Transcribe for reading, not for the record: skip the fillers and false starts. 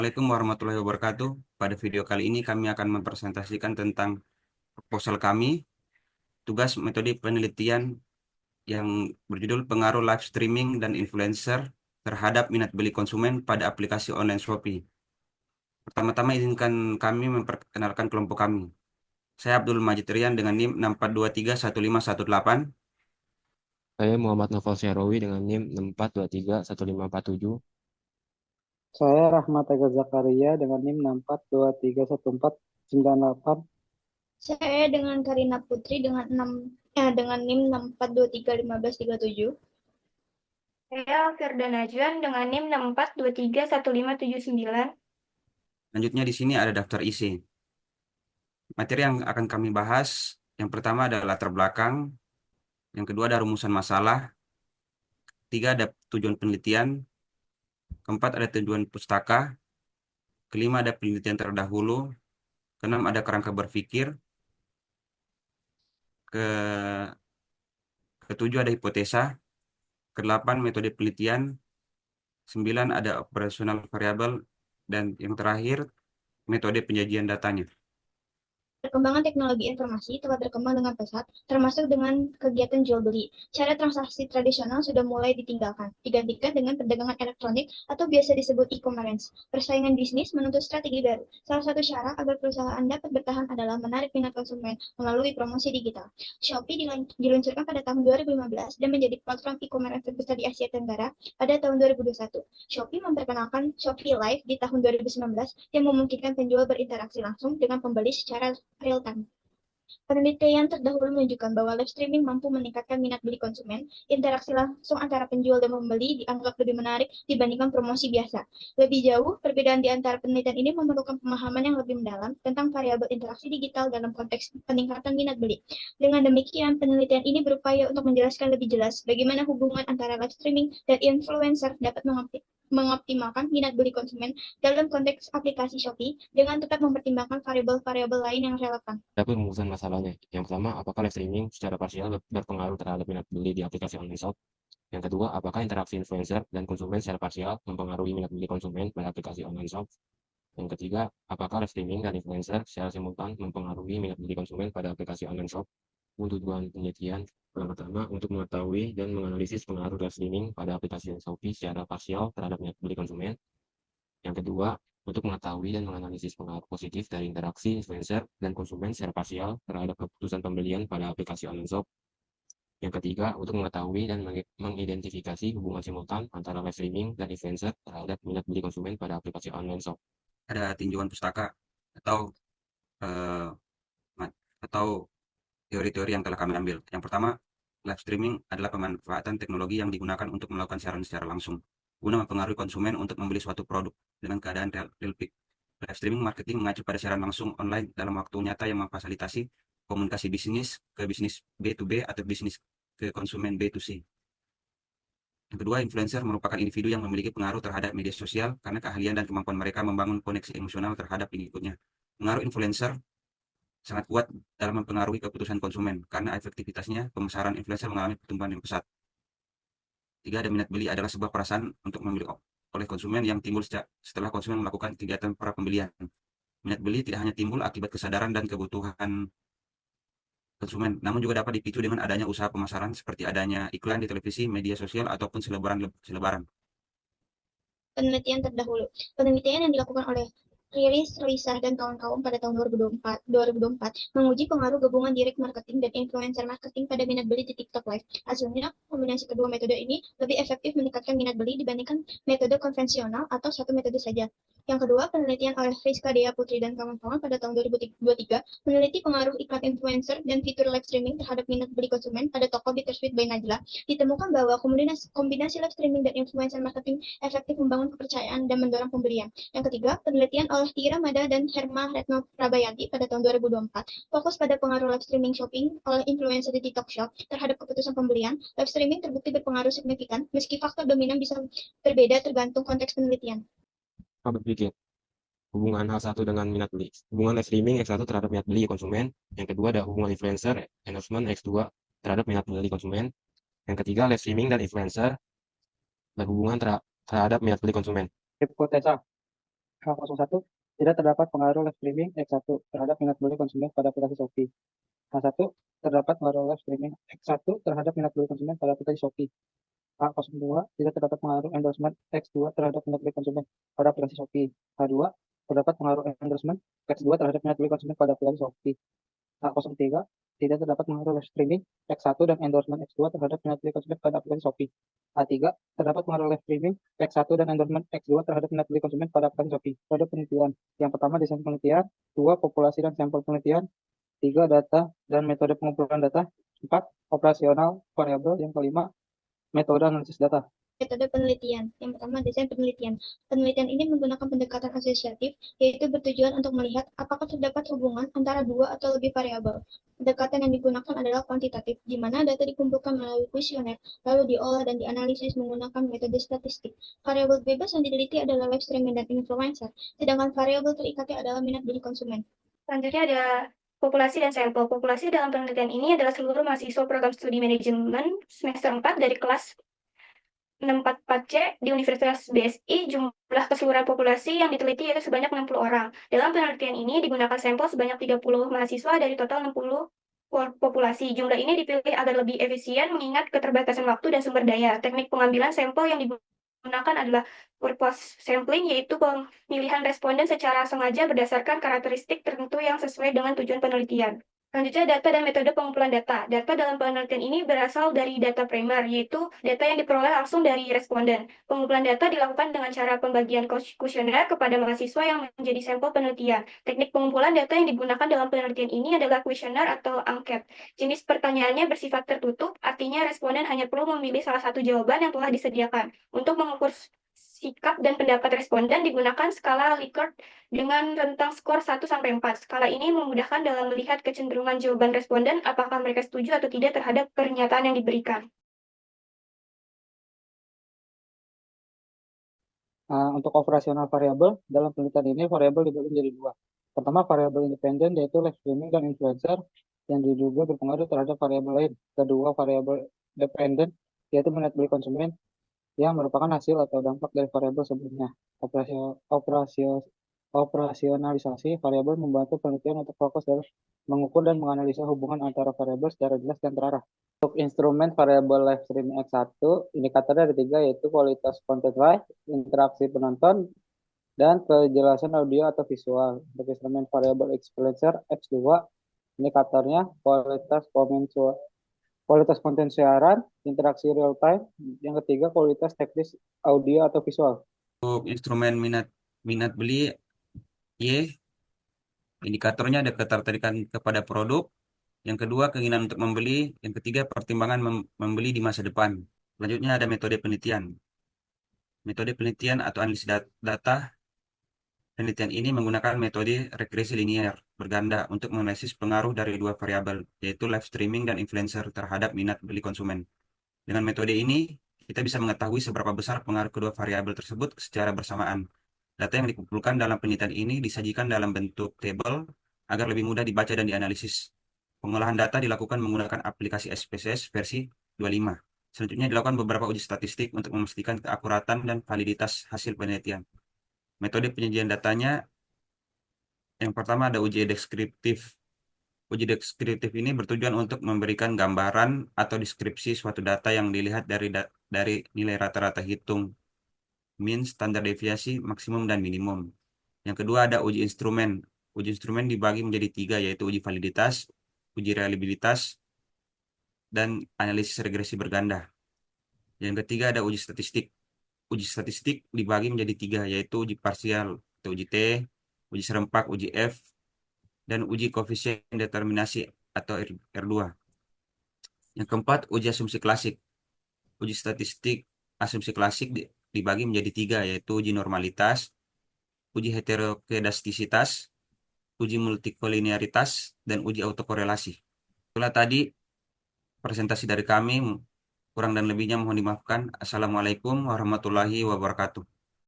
Assalamualaikum warahmatullahi wabarakatuh. Pada video kali ini kami akan mempresentasikan tentang proposal kami, tugas metode penelitian yang berjudul pengaruh live streaming dan influencer terhadap minat beli konsumen pada aplikasi online Shopee. Pertama-tama izinkan kami memperkenalkan kelompok kami. Saya Abdul Majid Rian dengan NIM 642315118. Saya Muhammad Noval Syahrawi dengan NIM 64231547. Saya Rahmat Ega Zakaria dengan NIM 64231498. Saya dengan Karina Putri dengan NIM 64231537. Saya Firda Najwan dengan NIM 64231579. Selanjutnya di sini ada daftar isi. Materi yang akan kami bahas, yang pertama adalah latar belakang, yang kedua ada rumusan masalah, tiga ada tujuan penelitian, keempat ada tujuan pustaka, kelima ada penelitian terdahulu, keenam ada kerangka berpikir, ke ketujuh ada hipotesa, kedelapan metode penelitian, sembilan ada operasional variabel, dan yang terakhir metode penyajian datanya. Perkembangan teknologi informasi telah berkembang dengan pesat, termasuk dengan kegiatan jual beli. Cara transaksi tradisional sudah mulai ditinggalkan, digantikan dengan perdagangan elektronik atau biasa disebut e-commerce. Persaingan bisnis menuntut strategi baru. Salah satu cara agar perusahaan dapat bertahan adalah menarik minat konsumen melalui promosi digital. Shopee diluncurkan pada tahun 2015 dan menjadi platform e-commerce terbesar di Asia Tenggara pada tahun 2021. Shopee memperkenalkan Shopee Live di tahun 2019 yang memungkinkan penjual berinteraksi langsung dengan pembeli secara real time. Penelitian terdahulu menunjukkan bahwa live streaming mampu meningkatkan minat beli konsumen. Interaksi langsung antara penjual dan pembeli dianggap lebih menarik dibandingkan promosi biasa. Lebih jauh, perbedaan di antara penelitian ini memerlukan pemahaman yang lebih mendalam tentang variabel interaksi digital dalam konteks peningkatan minat beli. Dengan demikian, penelitian ini berupaya untuk menjelaskan lebih jelas bagaimana hubungan antara live streaming dan influencer dapat mengoptimalkan minat beli konsumen dalam konteks aplikasi Shopee dengan tetap mempertimbangkan variabel-variabel lain yang relevan. Ada rumusan masalahnya. Yang pertama, apakah live streaming secara parsial berpengaruh terhadap minat beli di aplikasi online shop? Yang kedua, apakah interaksi influencer dan konsumen secara parsial mempengaruhi minat beli konsumen pada aplikasi online shop? Yang ketiga, apakah live streaming dan influencer secara simultan mempengaruhi minat beli konsumen pada aplikasi online shop? Untuk tujuan penelitian, yang pertama, untuk mengetahui dan menganalisis pengaruh live streaming pada aplikasi Shopee secara parsial terhadap minat beli konsumen. Yang kedua, untuk mengetahui dan menganalisis pengaruh positif dari interaksi influencer dan konsumen secara parsial terhadap keputusan pembelian pada aplikasi online shop. Yang ketiga, untuk mengetahui dan mengidentifikasi hubungan simultan antara live streaming dan influencer terhadap minat beli konsumen pada aplikasi online shop. Ada tinjauan pustaka atau eh, atau teori-teori yang telah kami ambil. Yang pertama, live streaming adalah pemanfaatan teknologi yang digunakan untuk melakukan siaran secara langsung, guna mempengaruhi konsumen untuk membeli suatu produk dengan keadaan real peak. Live streaming marketing mengacu pada siaran langsung online dalam waktu nyata yang memfasilitasi komunikasi bisnis ke bisnis B2B atau bisnis ke konsumen B2C. Yang kedua, influencer merupakan individu yang memiliki pengaruh terhadap media sosial karena keahlian dan kemampuan mereka membangun koneksi emosional terhadap pengikutnya. Pengaruh influencer sangat kuat dalam mempengaruhi keputusan konsumen karena efektivitasnya pemasaran influencer mengalami pertumbuhan yang pesat. Tiga, ada minat beli adalah sebuah perasaan untuk membeli oleh konsumen yang timbul setelah konsumen melakukan kegiatan pra pembelian. Minat beli tidak hanya timbul akibat kesadaran dan kebutuhan konsumen, namun juga dapat dipicu dengan adanya usaha pemasaran seperti adanya iklan di televisi, media sosial, ataupun selebaran. Penelitian terdahulu. Penelitian yang dilakukan oleh Riris, Lisa, dan kawan-kawan pada tahun 2024 menguji pengaruh gabungan direct marketing dan influencer marketing pada minat beli di TikTok Live. Hasilnya, kombinasi kedua metode ini lebih efektif meningkatkan minat beli dibandingkan metode konvensional atau satu metode saja. Yang kedua, penelitian oleh Rizka Dea Putri dan kawan-kawan pada tahun 2023 meneliti pengaruh iklan influencer dan fitur live streaming terhadap minat beli konsumen pada toko Bittersweet by Najla. Ditemukan bahwa kombinasi live streaming dan influencer marketing efektif membangun kepercayaan dan mendorong pembelian. Yang ketiga, penelitian oleh Tira Mada dan Herma Retno Prabayanti pada tahun 2024 fokus pada pengaruh live streaming shopping oleh influencer di TikTok Shop terhadap keputusan pembelian. Live streaming terbukti berpengaruh signifikan meski faktor dominan bisa berbeda tergantung konteks penelitian. Berpikir hubungan H1 dengan minat beli. Hubungan live streaming X1 terhadap minat beli konsumen. Yang kedua ada hubungan influencer endorsement X2 terhadap minat beli konsumen. Yang ketiga live streaming dan influencer berhubungan terhadap minat beli konsumen. Hipotesa. H01 tidak terdapat pengaruh live streaming X1 terhadap minat beli konsumen pada aplikasi Shopee. H1 terdapat pengaruh live streaming X1 terhadap minat beli konsumen pada aplikasi Shopee. H02 tidak terdapat pengaruh endorsement X2 terhadap minat beli konsumen pada aplikasi Shopee. H2 terdapat pengaruh endorsement X2 terhadap minat beli konsumen pada aplikasi Shopee. H03 tidak terdapat pengaruh live streaming X1 dan endorsement X2 terhadap minat beli konsumen pada aplikasi Shopee. H3 terdapat pengaruh live streaming X1 dan endorsement X2 terhadap minat beli konsumen pada aplikasi Shopee. Pada penelitian, yang pertama desain penelitian, 2 populasi dan sampel penelitian, 3 data dan metode pengumpulan data, 4 operasional variabel, yang kelima metode analisis data. Metode penelitian. Yang pertama, desain penelitian. Penelitian ini menggunakan pendekatan asosiatif, yaitu bertujuan untuk melihat apakah terdapat hubungan antara dua atau lebih variabel. Pendekatan yang digunakan adalah kuantitatif, di mana data dikumpulkan melalui kuesioner, lalu diolah dan dianalisis menggunakan metode statistik. Variabel bebas yang diteliti adalah live streaming dan influencer, sedangkan variabel terikatnya adalah minat beli konsumen. Selanjutnya ada populasi dan sampel. Populasi dalam penelitian ini adalah seluruh mahasiswa program studi manajemen semester 4 dari kelas 644C di Universitas BSI. Jumlah keseluruhan populasi yang diteliti yaitu sebanyak 60 orang. Dalam penelitian ini digunakan sampel sebanyak 30 mahasiswa dari total 60 populasi. Jumlah ini dipilih agar lebih efisien mengingat keterbatasan waktu dan sumber daya. Teknik pengambilan sampel yang digunakan adalah purpose sampling, yaitu pemilihan responden secara sengaja berdasarkan karakteristik tertentu yang sesuai dengan tujuan penelitian. Selanjutnya, data dan metode pengumpulan data. Data dalam penelitian ini berasal dari data primer, yaitu data yang diperoleh langsung dari responden. Pengumpulan data dilakukan dengan cara pembagian kuesioner kepada mahasiswa yang menjadi sampel penelitian. Teknik pengumpulan data yang digunakan dalam penelitian ini adalah kuesioner atau angket. Jenis pertanyaannya bersifat tertutup, artinya responden hanya perlu memilih salah satu jawaban yang telah disediakan. Untuk mengukur sikap dan pendapat responden digunakan skala Likert dengan rentang skor 1-4. Skala ini memudahkan dalam melihat kecenderungan jawaban responden apakah mereka setuju atau tidak terhadap pernyataan yang diberikan. Untuk operasional variabel, dalam penelitian ini variabel dibagi menjadi dua. Pertama, variabel independen yaitu live streaming dan influencer yang diduga berpengaruh terhadap variabel lain. Kedua, variabel dependen yaitu minat beli konsumen yang merupakan hasil atau dampak dari variabel sebelumnya. Operasionalisasi variabel membantu penelitian untuk fokus dalam mengukur dan menganalisa hubungan antara variabel secara jelas dan terarah. Untuk instrumen variabel live streaming X1, indikatornya ada 3, yaitu kualitas konten live, interaksi penonton, dan kejelasan audio atau visual. Untuk instrumen variabel influencer X2, indikatornya kualitas konten siaran, interaksi real time. Yang ketiga, kualitas teknis audio atau visual. Untuk instrumen minat beli Y, indikatornya ada ketertarikan kepada produk. Yang kedua, keinginan untuk membeli. Yang ketiga, pertimbangan membeli di masa depan. Selanjutnya ada metode penelitian. Metode penelitian atau analisis data. Penelitian ini menggunakan metode regresi linear berganda untuk menganalisis pengaruh dari dua variabel, yaitu live streaming dan influencer terhadap minat beli konsumen. Dengan metode ini, kita bisa mengetahui seberapa besar pengaruh kedua variabel tersebut secara bersamaan. Data yang dikumpulkan dalam penelitian ini disajikan dalam bentuk tabel agar lebih mudah dibaca dan dianalisis. Pengolahan data dilakukan menggunakan aplikasi SPSS versi 25. Selanjutnya dilakukan beberapa uji statistik untuk memastikan keakuratan dan validitas hasil penelitian. Metode penyajian datanya, yang pertama ada uji deskriptif. Uji deskriptif ini bertujuan untuk memberikan gambaran atau deskripsi suatu data yang dilihat dari nilai rata-rata hitung, min, standar deviasi, maksimum, dan minimum. Yang kedua ada uji instrumen. Uji instrumen dibagi menjadi 3, yaitu uji validitas, uji reliabilitas, dan analisis regresi berganda. Yang ketiga ada uji statistik. Uji statistik dibagi menjadi 3, yaitu uji parsial atau uji T, uji serempak, uji F, dan uji koefisien determinasi atau R2. Yang keempat, uji asumsi klasik. Uji statistik asumsi klasik dibagi menjadi 3, yaitu uji normalitas, uji heterokedastisitas, uji multikolinearitas, dan uji autokorelasi. Itulah tadi presentasi dari kami. Kurang dan lebihnya mohon dimaafkan. Assalamualaikum warahmatullahi wabarakatuh.